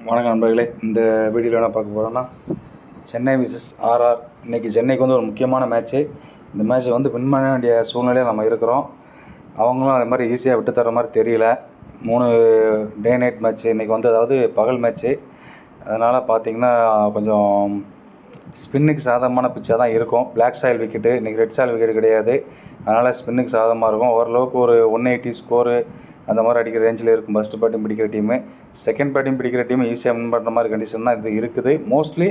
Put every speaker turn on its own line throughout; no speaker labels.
வணக்கம் நண்பர்களே. இந்த வீடியோவில் என்ன பார்க்க போகிறோன்னா, சென்னை விசஸ் ஆர்ஆர். இன்றைக்கி சென்னைக்கு வந்து ஒரு முக்கியமான மேட்ச்சு. இந்த மேட்ச்சை வந்து வின் பண்ண வேண்டிய சூழ்நிலையில் நம்ம இருக்கிறோம். அவங்களும் அது மாதிரி ஈஸியாக விட்டு தர மாதிரி தெரியல. 3 டே நைட் மேட்ச்சு இன்றைக்கி வந்து, அதாவது பகல் மேட்ச்சு. அதனால் பார்த்திங்கன்னா கொஞ்சம் ஸ்பின்னுக்கு சாதகமான பிச்சாக தான் இருக்கும். பிளாக் சாயில் விக்கெட்டு, இன்றைக்கி ரெட் சாயில் விக்கெட்டு கிடையாது. அதனால் ஸ்பின்னுக்கு சாதகமாக இருக்கும். ஓரளவுக்கு ஒரு 180 ஸ்கோரு அந்த மாதிரி அடிக்கிற ரேஞ்சில் இருக்கும் ஃபஸ்ட்டு பேட்டிங் பிடிக்கிற டீமு. செகண்ட் பேட்டிங் பிடிக்கிற டீமு ஈஸியாக வின் பண்ணுற மாதிரி கண்டிஷன் தான் இது இருக்குது. மோஸ்ட்லி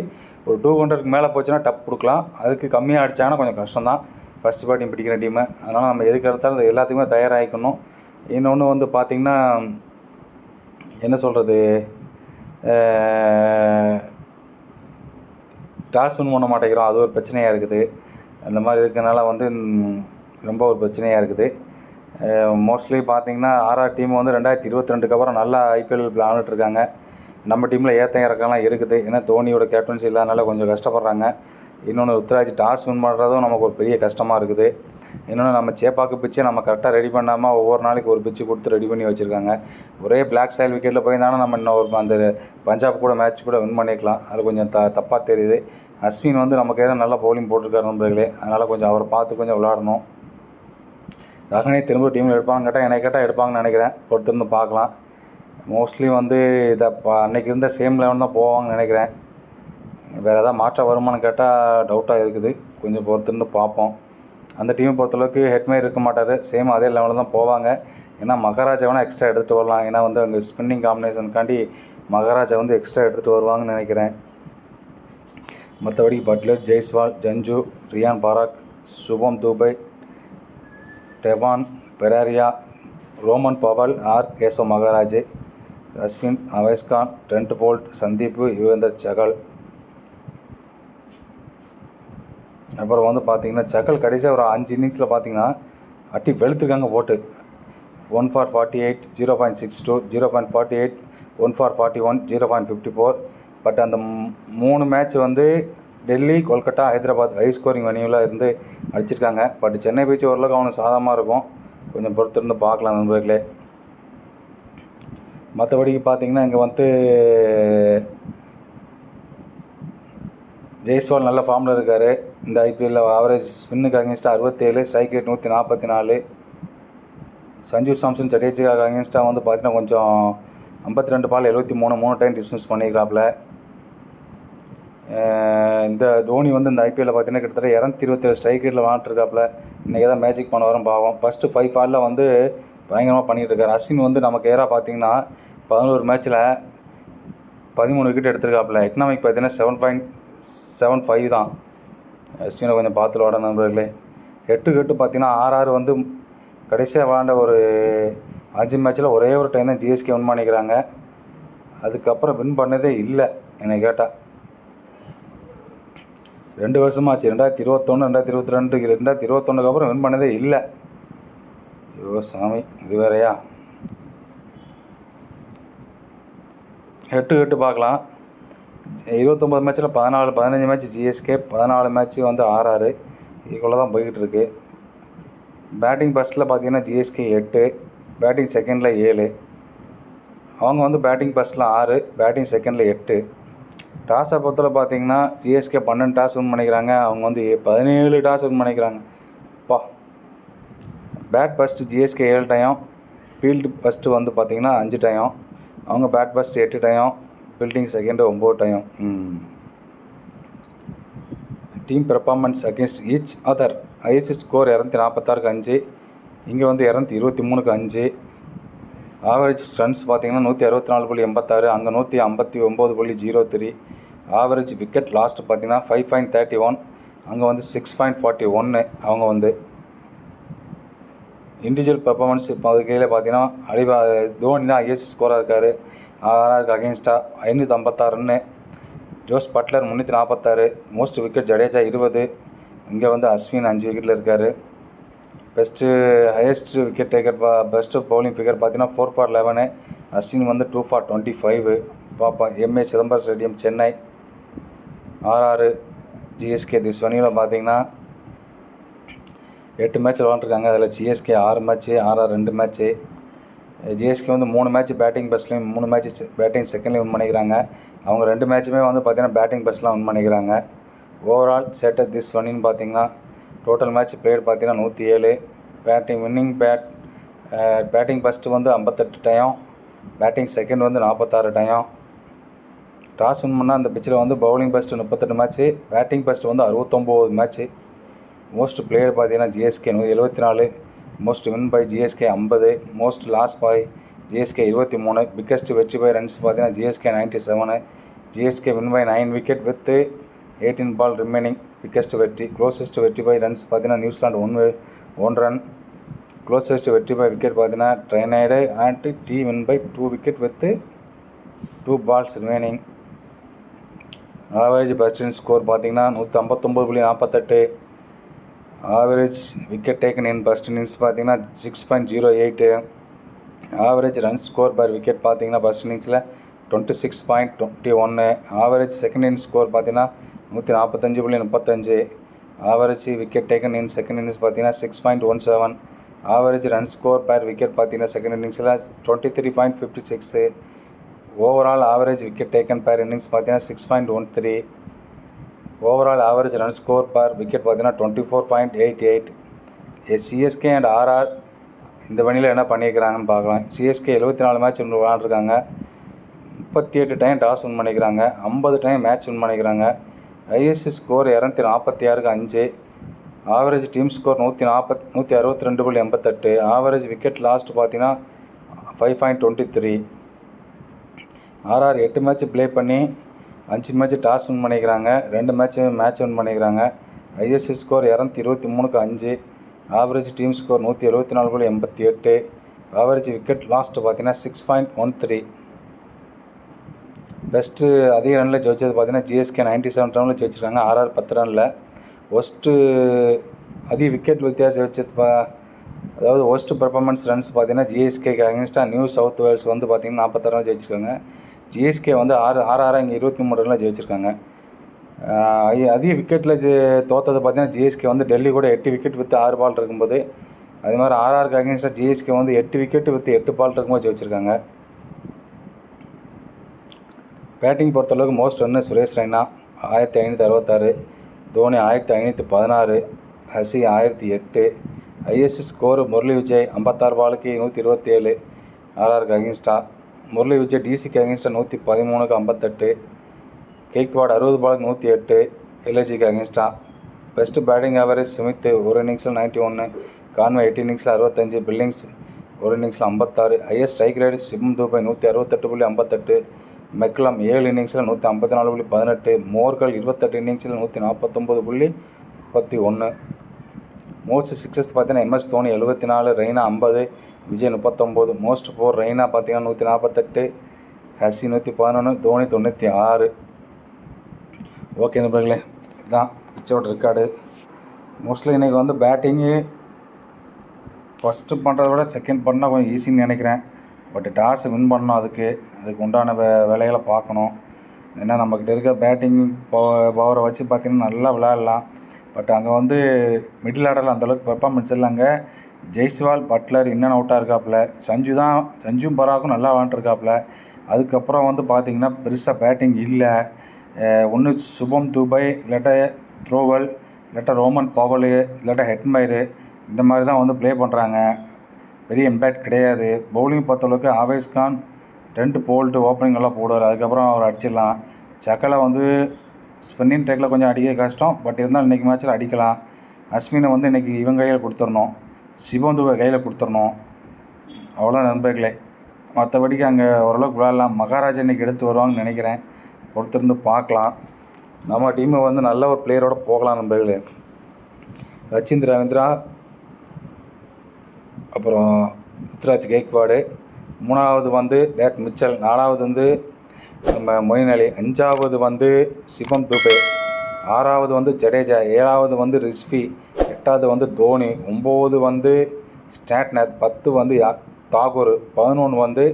ஒரு 200க்கு மேலே போச்சுன்னா டப் கொடுக்கலாம். அதுக்கு கம்மியாக அடித்தாங்கன்னா கொஞ்சம் கஷ்டம் தான் ஃபஸ்ட்டு பேட்டிங் பிடிக்கிற டீமு. அதனால் நம்ம எதுக்கு எடுத்தாலும் அது எல்லாத்துக்குமே தயாராகிக்கணும். இன்னொன்று வந்து பார்த்திங்கன்னா, என்ன சொல்கிறது, டாஸ் வின் பண்ண மாட்டேங்கிறோம். அது ஒரு பிரச்சனையாக இருக்குது. அந்த மாதிரி இருக்கிறதுனால வந்து ரொம்ப ஒரு பிரச்சனையாக இருக்குது. மோஸ்ட்லி பார்த்திங்கன்னா ஆர்ஆர் டீம் வந்து 2022க்கு அப்புறம் நல்லா ஐபிஎல் விளாண்டுட்ருக்காங்க. நம்ம டீமில் ஏற்ற இறக்கம்லாம் இருக்குது. ஏன்னா தோனியோட கேப்டன்சி இல்லாதனால கொஞ்சம் கஷ்டப்படுறாங்க. இன்னொன்று, ருத்ராஜ் டாஸ் வின் பண்ணுறதும் நமக்கு ஒரு பெரிய கஷ்டமாக இருக்குது. இன்னொன்று, நம்ம சேப்பாக்கு பிச்சை நம்ம கரெக்டாக ரெடி பண்ணாமல் ஒவ்வொரு நாளைக்கு ஒரு பிச்சு கொடுத்து ரெடி பண்ணி வச்சுருக்காங்க. ஒரே பிளாக் சாயில் விக்கெட்டில் போயிருந்தாலும் நம்ம இன்னும் அந்த பஞ்சாப் கூட மேட்ச் கூட வின் பண்ணிக்கலாம். அது கொஞ்சம் தப்பாக தெரியுது. அஸ்வின் வந்து நமக்கு ஏதோ நல்லா பவுலிங் போட்டிருக்காரு நண்பர்களே. அதனால் கொஞ்சம் அவரை பார்த்து கொஞ்சம் விளாடணும். ரஹானே திரும்ப டீமில் எடுப்பாங்கன்னு கேட்டால், என்னை கேட்டால் எடுப்பாங்கன்னு நினைக்கிறேன். பொறுத்திருந்து பார்க்கலாம். மோஸ்ட்லி வந்து இதை அன்றைக்கி இருந்த சேம் லெவன் தான் போவாங்கன்னு நினைக்கிறேன். வேறு எதாவது மாற்றம் வருமானு கேட்டால் டவுட்டாக இருக்குது. கொஞ்சம் பொறுத்திருந்து பார்ப்போம். அந்த டீமை பொறுத்தளவுக்கு ஹெட்மேர் இருக்க மாட்டார். சேம் அதே லெவலில் தான் போவாங்க. ஏன்னா மகாராஜா வேணால் எக்ஸ்ட்ரா எடுத்துகிட்டு வரலாம். ஏன்னா வந்து அங்கே ஸ்பின்னிங் காம்பினேஷனுக்காண்டி மகாராஜா வந்து எக்ஸ்ட்ரா எடுத்துகிட்டு வருவாங்கன்னு நினைக்கிறேன். மற்றபடி பட்லர், ஜெய்ஸ்வால், ஜஞ்சு, ரியான் பராக், சுபம் Dubey, Devon பெராரியா, Rovman Powell, R Keshav Maharaj, Ashwin, அவைஸ்கான், Trent Boult, Sandeep, Yuvender Chahal. அப்புறம் வந்து பார்த்திங்கன்னா சகல் கடைசியாக ஒரு 5 இன்னிங்ஸில் பார்த்திங்கன்னா அட்டி வெளுத்துருக்காங்க போட்டு. 1 for 48, 0.62, 0.48, 1 for 41, 0.54. பட் அந்த 3 மேட்ச் வந்து டெல்லி, கொல்கட்டா, ஹைதராபாத் ஹை ஸ்கோரிங் வெனியூவில் இருந்து அடிச்சிருக்காங்க. பட் சென்னை பீச் ஓரளவுக்கு அவனுக்கு சாதகமாக இருக்கும். கொஞ்சம் பொறுத்திருந்து பார்க்கலாம் நண்பர்களே. மற்றபடிக்கு பார்த்திங்கன்னா இங்கே வந்து ஜெய்ஸ்வால் நல்ல ஃபார்மில் இருக்கார். இந்த ஐபிஎல்லில் ஆவரேஜ் ஸ்பின்னுக்கு அகேன்ஸ்டாக 67, ஸ்ட்ரைக் ரேட் 144. சஞ்சு சாம்சன் ஜடேஜாவுக்கு அகேன்ஸ்டாக வந்து பார்த்திங்கன்னா கொஞ்சம் 52 பால் 73, 3 டைம் டிஸ்மிஸ் பண்ணிக்கிறாப்புல. இந்த தோனி வந்து இந்த ஐபிஎல்லில் பார்த்திங்கன்னா கிட்டத்தட்ட 227 ஸ்ட்ரைக் ரேட்டில் விளாண்டுருக்காப்புல. இன்றைக்கி தான் மேஜிக் பண்ண வரும் பாவம். ஃபஸ்ட்டு 5 பாலில் வந்து பயங்கரமாக பண்ணிகிட்டு இருக்காரு. அஸ்வின் வந்து நமக்கு ஏறாக பார்த்திங்கன்னா 11 மேட்ச்சில் 13 விக்கெட் எடுத்திருக்காப்புல. எக்கனாமிக் பார்த்திங்கன்னா 7.75 தான். அஸ்வினை கொஞ்சம் பார்த்து விளாட நண்பர்களே. ஹெட்டு பார்த்திங்கன்னா ஆர்ஆர் வந்து கடைசியாக விளாண்ட ஒரு 5 மேட்ச்சில் ஒரே ஒரு டைம் தான் ஜிஎஸ்கே வின் பண்ணிக்கிறாங்க. அதுக்கப்புறம் வின் பண்ணதே இல்லை என்னை கேட்டால். 2 வருஷமாச்சு. 2021, 2022, 2021க்கு அப்புறம் வின் பண்ணதே இல்லை. ஐயோ சாமி, இது வேறையா. ஹெட்டு பார்க்கலாம். 29 மேட்ச்சில் 15 மேட்ச் ஜிஎஸ்கே, 14 மேட்ச்சு வந்து ஆர்ஆர். இதுக்குள்ளே தான் போய்கிட்டு இருக்கு. பேட்டிங் ஃபஸ்ட்டில் பார்த்திங்கன்னா ஜிஎஸ்கே 8, பேட்டிங் செகண்டில் 7. அவங்க வந்து பேட்டிங் ஃபஸ்ட்டில் 6, பேட்டிங் செகண்டில் 8. டாஸை பொறுத்தவரை பார்த்திங்கன்னா ஜிஎஸ்கே 12 டாஸ் வின் பண்ணிக்கிறாங்க. அவங்க வந்து 17 டாஸ் வின் பண்ணிக்கிறாங்க. Bat first CSK 7 time, field first வந்து பார்த்திங்கன்னா 5 டைம். அவங்க bat first 8 time, fielding second 9 டைம். Team performance against each other. Highest score 246க்கு 5. இங்கே வந்து 223க்கு 5. ஆவரேஜ் ரன்ஸ் பார்த்திங்கன்னா 164.86, அங்கே 159.03. ஆவரேஜ் விக்கெட் லாஸ்ட் பார்த்திங்கன்னா 5.31, அங்கே வந்து 6.41. அவங்க வந்து இண்டிவிஜுவல் பெர்ஃபார்மன்ஸ் இப்போ அது கீழே பார்த்திங்கன்னா தோனி தான் ஹையஸ்ட் ஸ்கோராக இருக்கார். ஆர்ஆருக்கு அகேன்ஸ்டாக 556 run. Jos Buttler 346. Most wicket Jadeja 20. இங்கே வந்து அஸ்வின் 5 விக்கெட்டில் இருக்கார். Highest wicket taker best bowling figure பார்த்தீங்கன்னா 4 for 11. அஸ்வின் வந்து 2 for 25. பார்ப்போம். MA Chidambaram stadium, Chennai. RR CSK this வெனியூவில் பார்த்தீங்கன்னா 8 மேட்ச் விளாண்டுருக்காங்க. அதில் CSK 6 match, RR 2 match. CSK வந்து 3 மேட்ச் பேட்டிங் ஃபஸ்ட்லையும் 3 மேட்ச் பேட்டிங் செகண்ட்லையும் வின் பண்ணிக்கிறாங்க. அவங்க 2 மேட்சுமே வந்து பார்த்திங்கன்னா பேட்டிங் ஃபஸ்ட்லாம் வின் பண்ணிக்கிறாங்க. ஓவரால் ஸ்டேட்டஸ் திஸ் ஒன்னின்னு பார்த்தீங்கன்னா டோட்டல் மேட்ச் பிளேயர் பார்த்தீங்கன்னா 107. பேட்டிங் ஃபஸ்ட்டு வந்து 58 டயம், பேட்டிங் செகண்ட் வந்து 46 டயம். டாஸ் வின் பண்ணால் அந்த பிச்சில் வந்து bowling first 38 match, batting first வந்து 69 மேட்ச்சு. மோஸ்ட் பிளேயர் பார்த்தீங்கன்னா CSK 174, most win by CSK 50, most loss by CSK 23, biggest வெற்றி பை ரன்ஸ் பார்த்தீங்கன்னா CSK 97, CSK win by 9 wicket with 18 ball remaining, biggest வெற்றி. Closest வெற்றி பை ரன்ஸ் பார்த்தீங்கன்னா New Zealand 1 run, closest வெற்றி by wicket பார்த்தீங்கன்னா Trinidad and T win by 2 wicket with 2 balls remaining. Average first innings score பார்த்தீங்கன்னா 159.48. Average wicket taken in first innings பார்த்தீங்கன்னா 6.08. Average run score per wicket பார்த்தீங்கன்னா first இன்னிங்ஸில் 26.21. Average second innings score பார்த்தீங்கன்னா 145.35. Average wicket taken in second innings பார்த்தீங்கன்னா 6.17. Average run score per wicket பார்த்தீங்கன்னா second இன்னிங்ஸில் 23.56. Overall average wicket taken per innings பார்த்தீங்கன்னா 6.13. Overall average run score per wicket பார்த்தீங்கன்னா 24.88. CSK and RR இந்த வணியில் என்ன பண்ணியிருக்கிறாங்கன்னு பார்க்கலாம். சிஎஸ்கே 74 மேட்ச் விளாண்டுருக்காங்க, 38 டைம் டாஸ் வின் பண்ணிக்கிறாங்க, 50 டைம் மேட்ச் வின் பண்ணிக்கிறாங்க. ஐஎஸ்சி ஸ்கோர் 246க்கு 5. Average team score 162.88. Average wicket lost பார்த்தீங்கன்னா 5.23. ஆர்ஆர் 8 மேட்ச் ப்ளே பண்ணி 5 மேட்ச் டாஸ் வின் பண்ணிக்கிறாங்க, 2 மேட்ச் வின் பண்ணிக்கிறாங்க. ஐஎஸ்சி ஸ்கோர் 223க்கு 5. Average team score 174.88. Average wicket lost பார்த்தீங்கன்னா 6.13. பெஸ்ட்டு அதிக ரனில் ஜெயிச்சது பார்த்தீங்கன்னா ஜிஎஸ்கே 97 ரனில் ஜெயிச்சிருக்காங்க, ஆர்ஆர் 10 ரனில். ஒஸ்ட்டு அதிக விக்கெட் வித்தியாசம் வச்சது அதாவது ஒஸ்ட் பெர்ஃபார்மன்ஸ் ரன்ஸ் பார்த்தீங்கன்னா ஜிஎஸ்கேக்கு அகேன்ஸ்டாக நியூ சவுத் வேல்ஸ் வந்து பார்த்திங்கன்னா 46 ரன் ஜெயிச்சிருக்காங்க. ஜிஎஸ்கே வந்து ஆர்ஆர் இங்கே 23 ரனில் ஜெயிச்சிருக்காங்க. அதிக விக்கெட்டில் தோற்றது பார்த்தீங்கன்னா ஜிஎஸ்கே வந்து டெல்லி கூட 8 விக்கெட் வித் 6 பால் இருக்கும்போது, அது மாதிரி ஆர்ஆருக்கு அகேன்ஸ்டாக ஜிஎஸ்கே வந்து 8 விக்கெட் வித் 8 பால் இருக்கும்போது ஜெயிச்சிருக்காங்க. பேட்டிங் பொறுத்தளவுக்கு most run Suresh Raina 1566, Dhoni 1516, Hussey 1008. ISC score Murali Vijay 56 பாலுக்கு 127 ஆர்ஆருக்கு அகேன்ஸ்டாக. முரளி விஜய் டிசிக்கு அகேன்ஸ்டாக 113க்கு 58. கெய்க்வாட் 60 பாலுக்கு 108 எல்ஐசிக்கு அகேன்ஸ்டாக. பெஸ்ட்டு பேட்டிங் ஆவரேஜ் ஸ்மித் ஒரு இன்னிங்ஸில் 91, கான்வே 8 இன்னிங்ஸில் 65, பில்லிங்ஸ் ஒரு இன்னிங்ஸில் 56. ஹையஸ்ட் ஸ்ட்ரைக் ரேட் சிவம் தூபை 168.58, மெக்லம் 7 இன்னிங்ஸில் 154.18, மோர்கள் 28 இன்னிங்ஸில் 149.31. மோஸ்ட் சிக்ஸஸ் பார்த்தீங்கன்னா எம்எஸ் தோனி 74, ரெய்னா 50, விஜய் 39. மோஸ்ட் 4 ரெய்னா பார்த்தீங்கன்னா 148, ஹசி 111, தோனி 96. ஓகே நண்பர்களே, இதுதான் பிச்சோட ரெக்கார்டு. மோஸ்ட்லி இன்றைக்கி வந்து பேட்டிங்கு ஃபஸ்ட்டு பண்ணுறத விட செகண்ட் பண்ணால் கொஞ்சம் ஈஸின்னு நினைக்கிறேன். பட் டாஸை வின் பண்ணணும், அதுக்கு உண்டான வேலைகளை பார்க்கணும். ஏன்னா நம்மக்கிட்ட இருக்க பேட்டிங் பவரை வச்சு பார்த்திங்கன்னா நல்லா விளையாடலாம். பட் அங்கே வந்து மிடில் ஆர்டரில் அந்தளவுக்கு பெர்ஃபார்மன்ஸ் இல்லை. அங்கே ஜெய்ஸ்வால், பட்லர் இன்னும் அவுட்டாக இருக்காப்புல, சஞ்சும் பராக்கும் நல்லா விளாண்டுருக்காப்புல. அதுக்கப்புறம் வந்து பார்த்திங்கன்னா பெருசாக பேட்டிங் இல்லை. ஒன்று சுபம் துபை, இல்லாட்ட த்ரோவல், இல்லாட்டா ரோமன் பவலு, இல்லாட்டா ஹெட்மயரு, இந்த மாதிரி தான் வந்து ப்ளே பண்ணுறாங்க. பெரிய இம்பேக்ட் கிடையாது. பவுலிங் பொறுத்தளவுக்கு ஆவேஸ் கான் 2 போல்ட்டு ஓப்பனிங் எல்லாம் போடுவார், அதுக்கப்புறம் அவர் அடிச்சிடலாம். சக்கலை வந்து ஸ்பின்னிங் ட்ராக்கில் கொஞ்சம் அடிக்க கஷ்டம், பட் இருந்தாலும் இன்றைக்கி மேட்ச்சில் அடிக்கலாம். அஸ்வினை வந்து இன்றைக்கி இவங்க கையில் கொடுத்துடணும், சிவம் துபை கையில் கொடுத்துடணும். அவ்வளோ நண்பர்களே, மற்றபடிக்கு அங்கே ஓரளவுக்கு விளையாடலாம். மகாராஜா இன்றைக்கி எடுத்து வருவாங்கன்னு நினைக்கிறேன், பொறுத்திருந்து பார்க்கலாம். நம்ம டீமை வந்து நல்ல ஒரு பிளேயரோடு போகலாம் நண்பர்களே. ரச்சிந்திர ரவீந்திரா, அப்புறம் ருத்ராஜ் கெய்க்வாடு, 3வது வந்து டேட் மிச்சல், 4வது வந்து நம்ம மொயின் அலி, 5வது வந்து சிவம் துபே, 6வது வந்து ஜடேஜா, 7வது வந்து ரிஸ்வி, 8வது வந்து தோனி, 9 வந்து ஸ்டாட்னர், 10 வந்து தாகூர், 11 வந்து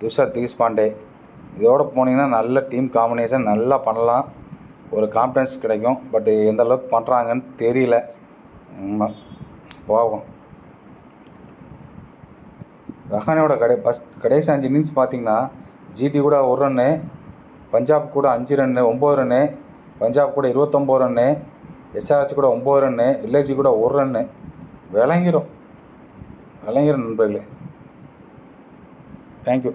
துஷார் தேஷ்பாண்டே. இதோடு போனீங்கன்னா நல்ல டீம் காம்பினேஷன் நல்லா பண்ணலாம், ஒரு கான்ஃபிடன்ஸ் கிடைக்கும். பட் எந்த அளவுக்கு பண்ணுறாங்கன்னு தெரியல. போவோம். ரஹானேவோட கடைசி 5 இன்னிங்ஸ் பார்த்தீங்கன்னா ஜிடி கூட 1 ரன்னு, பஞ்சாப் கூட 5 ரன்னு 9 ரன்னு, பஞ்சாப் கூட 29 ரன்னு, எஸ்ஆர்ஹெச் கூட 9 ரன்னு, எல்ஐசி கூட 1 ரன்னு. விளங்கிரும் நண்பர்களே. தேங்க்யூ.